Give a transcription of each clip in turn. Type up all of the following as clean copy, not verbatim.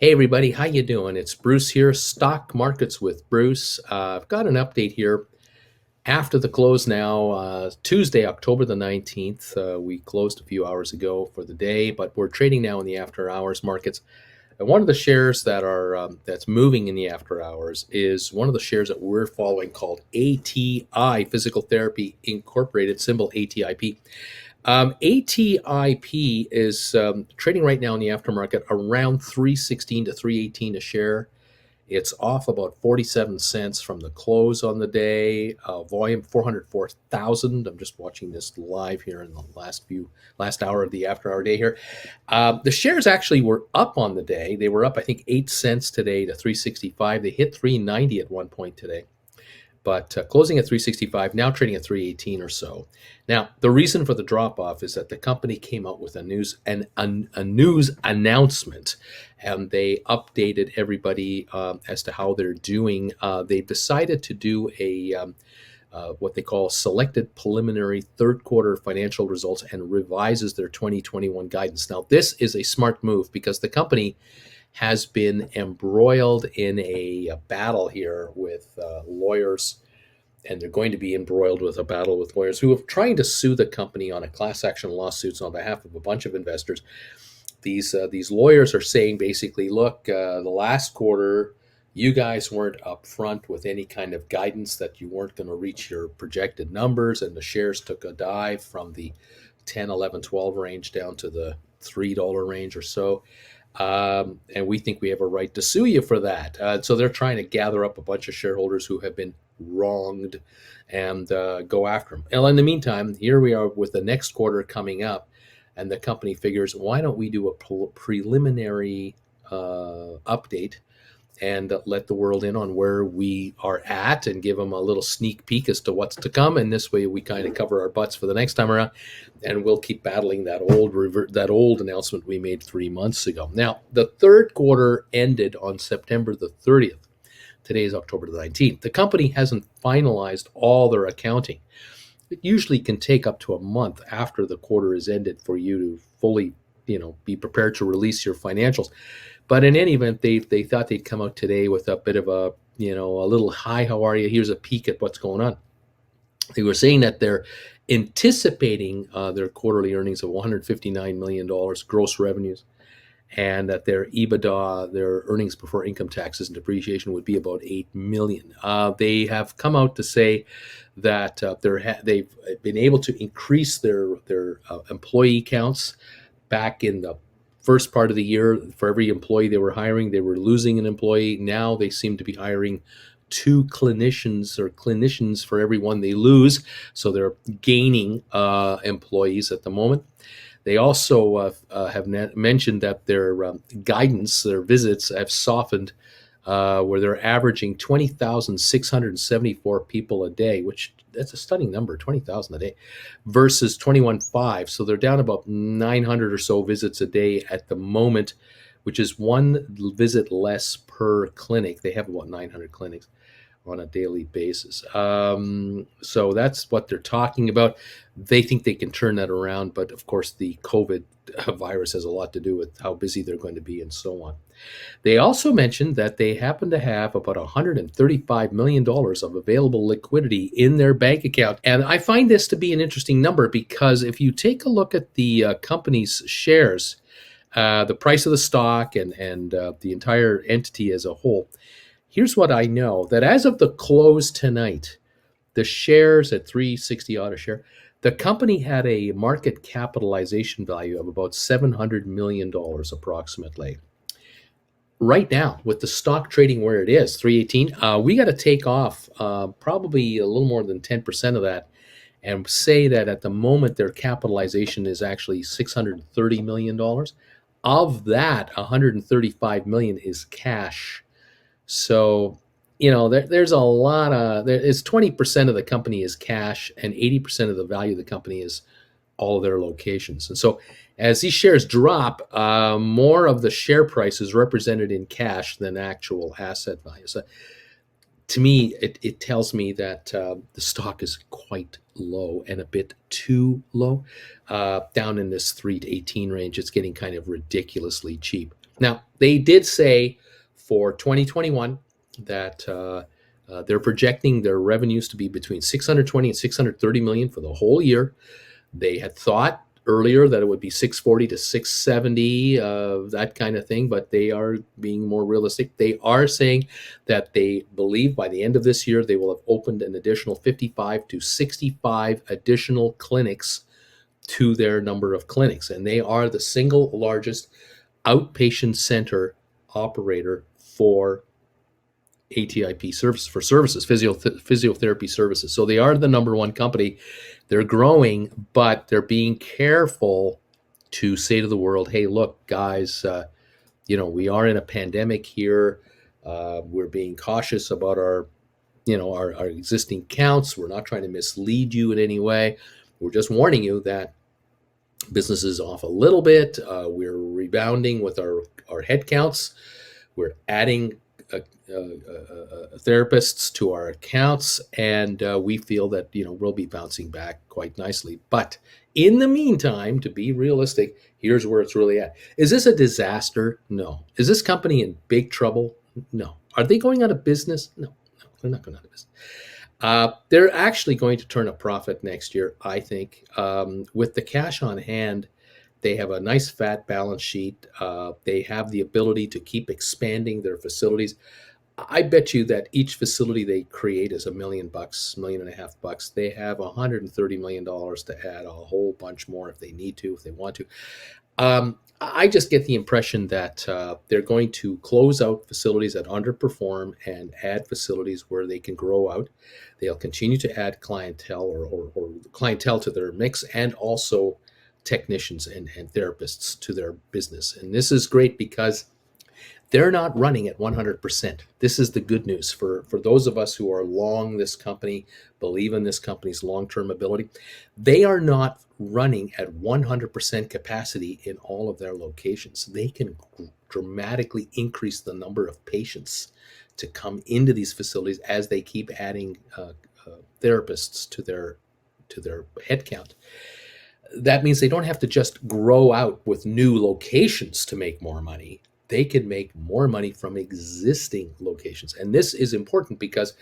Hey everybody, how you doing? It's Bruce here, Stock Markets with Bruce. I've got an update here after the close now, Tuesday, October the 19th. We closed a few hours ago for the day, but we're trading now in the after hours markets. And one of the shares that's moving in the after hours is one of the shares that we're following called ATI, Physical Therapy Incorporated, symbol ATIP. ATIP is trading right now in the aftermarket around 316 to 318 a share. It's off about 47 cents from the close on the day. Volume 404,000. I'm just watching this live here in the last hour of the after hour day here. The shares actually were up on the day. They were up, I think, 8 cents today to 365. They hit 390 at one point today, but closing at 365, now trading at 318 or so. Now, the reason for the drop off is that the company came out with a news announcement, and they updated everybody as to how they're doing. They've decided to do a what they call selected preliminary third quarter financial results and revises their 2021 guidance. Now, this is a smart move because the company has been embroiled in a battle here with lawyers, and they're going to be embroiled with a battle with lawyers who are trying to sue the company on a class action lawsuits on behalf of a bunch of investors. These lawyers are saying basically, look, the last quarter, you guys weren't upfront with any kind of guidance that you weren't going to reach your projected numbers, and the shares took a dive from the 10, 11, 12 range down to the $3 range or so. And we think we have a right to sue you for that. So they're trying to gather up a bunch of shareholders who have been wronged and go after them. And in the meantime, here we are with the next quarter coming up, and the company figures, why don't we do a preliminary update and let the world in on where we are at and give them a little sneak peek as to what's to come. And this way we kind of cover our butts for the next time around, and we'll keep battling that old announcement we made 3 months ago. Now, the third quarter ended on September the 30th. Today is October the 19th. The company hasn't finalized all their accounting. It usually can take up to a month after the quarter is ended for you to fully, be prepared to release your financials. But in any event, they thought they'd come out today with a bit of a little hi, how are you? Here's a peek at what's going on. They were saying that they're anticipating their quarterly earnings of $159 million gross revenues, and that their EBITDA, their earnings before income taxes and depreciation, would be about $8 million. They have come out to say that they've been able to increase their employee counts. Back in the first part of the year, for every employee they were hiring, they were losing an employee. Now they seem to be hiring 2 clinicians for every one they lose. So they're gaining employees at the moment. They also have mentioned that their guidance, their visits, have softened, where they're averaging 20,674 people a day, which that's a stunning number, 20,000 a day, versus 21.5. So they're down about 900 or so visits a day at the moment, which is one visit less per clinic. They have about 900 clinics on a daily basis. So that's what they're talking about. They think they can turn that around, but of course the COVID virus has a lot to do with how busy they're going to be and so on. They also mentioned that they happen to have about $135 million of available liquidity in their bank account. And I find this to be an interesting number because if you take a look at the company's shares, the price of the stock and the entire entity as a whole, here's what I know, that as of the close tonight, the shares at 360 odd a share, the company had a market capitalization value of about $700 million approximately. Right now, with the stock trading where it is, 318, we got to take off probably a little more than 10% of that and say that at the moment their capitalization is actually $630 million. Of that, $135 million is cash. So, there's a lot of, it's 20% of the company is cash, and 80% of the value of the company is all of their locations. And so as these shares drop, more of the share price is represented in cash than actual asset value. So to me, it tells me that the stock is quite low and a bit too low. Down in this 3 to 18 range, it's getting kind of ridiculously cheap. Now, they did say for 2021 that they're projecting their revenues to be between 620 and 630 million for the whole year. They had thought earlier that it would be 640 to 670, that kind of thing, but they are being more realistic. They are saying that they believe by the end of this year they will have opened an additional 55 to 65 additional clinics to their number of clinics, and they are the single largest outpatient center operator for ATIP services, for services, physiotherapy services. So they are the number one company. They're growing, but they're being careful to say to the world, "Hey, look, guys, we are in a pandemic here. We're being cautious about our existing counts. We're not trying to mislead you in any way. We're just warning you that business is off a little bit. We're rebounding with our head counts. We're adding therapists to our accounts, and we feel that we'll be bouncing back quite nicely. But in the meantime, to be realistic, here's where it's really at. Is this a disaster? No. Is this company in big trouble? No. Are they going out of business? No, no, they're not going out of business. They're actually going to turn a profit next year, I think. With the cash on hand, they have a nice fat balance sheet. They have the ability to keep expanding their facilities. I bet you that each facility they create is $1 million, $1.5 million. They have $130 million to add a whole bunch more if they need to, if they want to. I just get the impression that they're going to close out facilities that underperform and add facilities where they can grow out. They'll continue to add clientele or clientele to their mix, and also technicians and therapists to their business. And this is great because they're not running at 100%. This is the good news for those of us who are long this company, believe in this company's long-term ability. They are not running at 100% capacity in all of their locations. They can dramatically increase the number of patients to come into these facilities as they keep adding therapists to their headcount. That means they don't have to just grow out with new locations to make more money. They can make more money from existing locations. And this is important because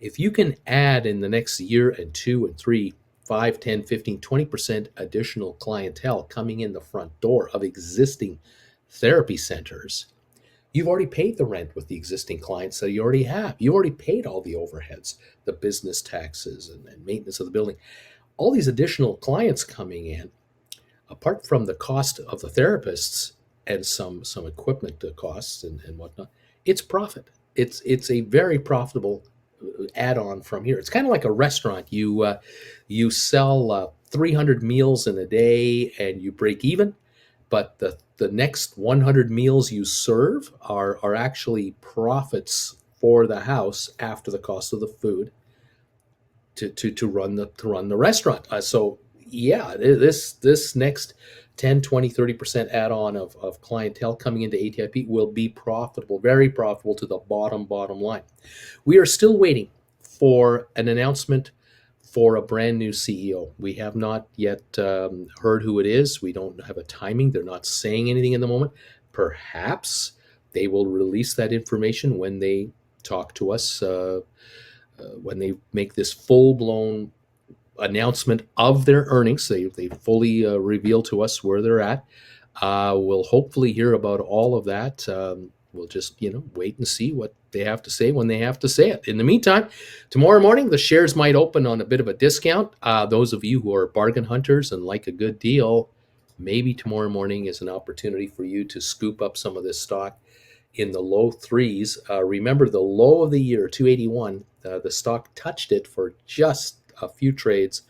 if you can add in the next year and 2 and 3, 5, 10, 15, 20% additional clientele coming in the front door of existing therapy centers, you've already paid the rent with the existing clients that you already have. You already paid all the overheads, the business taxes and maintenance of the building. All these additional clients coming in, apart from the cost of the therapists and some equipment costs and whatnot, it's profit. It's a very profitable add-on from here. It's kind of like a restaurant. You sell 300 meals in a day and you break even, but the next 100 meals you serve are actually profits for the house after the cost of the food to run the restaurant. So yeah, this next 10, 20, 30% add-on of clientele coming into ATIP will be profitable, very profitable to the bottom line. We are still waiting for an announcement for a brand new CEO. We have not yet heard who it is. We don't have a timing. They're not saying anything in the moment. Perhaps they will release that information when they talk to us, when they make this full-blown announcement of their earnings. They fully reveal to us where they're at. We'll hopefully hear about all of that. We'll just wait and see what they have to say when they have to say it. In the meantime, tomorrow morning the shares might open on a bit of a discount. Those of you who are bargain hunters and like a good deal, maybe tomorrow morning is an opportunity for you to scoop up some of this stock in the low threes. Remember the low of the year, 281. The stock touched it for just a few trades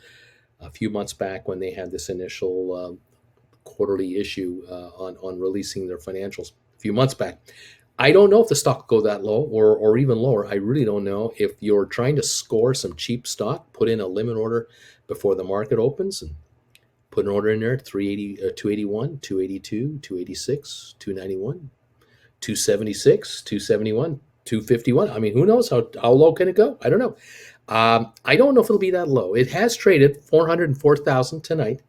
a few months back when they had this initial quarterly issue on releasing their financials a few months back. I don't know if the stock will go that low or even lower. I really don't know. If you're trying to score some cheap stock, put in a limit order before the market opens and put an order in there at 281, 282, 286, 291, 276, 271, 251. I mean, who knows how low can it go? I don't know. I don't know if it'll be that low. It has traded 404,000 tonight.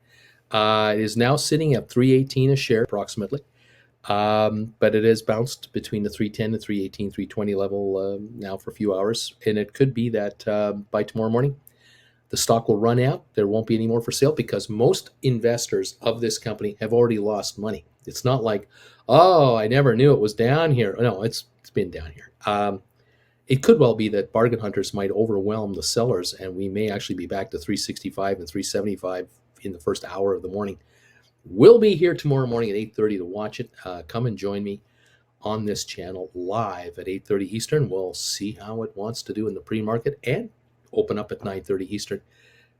It is now sitting at 318 a share approximately. But it has bounced between the 310 and 318, 320 level now for a few hours. And it could be that by tomorrow morning, the stock will run out. There won't be any more for sale because most investors of this company have already lost money. It's not like, oh, I never knew it was down here. No, it's been down here. It could well be that bargain hunters might overwhelm the sellers, and we may actually be back to 365 and 375 in the first hour of the morning. We'll be here tomorrow morning at 8:30 to watch it. Come and join me on this channel live at 8:30 Eastern. We'll see how it wants to do in the pre-market and open up at 9:30 Eastern,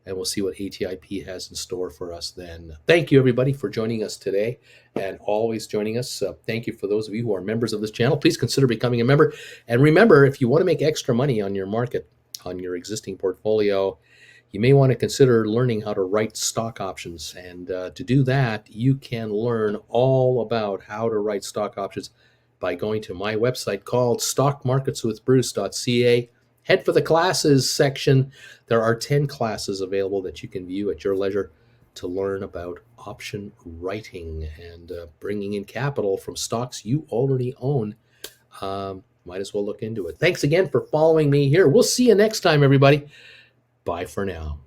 and we'll see what ATIP has in store for us then. Thank you, everybody, for joining us today and always joining us. Thank you for those of you who are members of this channel. Please consider becoming a member. And remember, if you want to make extra money on your market, on your existing portfolio, you may want to consider learning how to write stock options. And to do that, you can learn all about how to write stock options by going to my website called stockmarketswithbruce.ca. Head for the classes section. There are 10 classes available that you can view at your leisure to learn about option writing and bringing in capital from stocks you already own. Might as well look into it. Thanks again for following me here. We'll see you next time, everybody. Bye for now.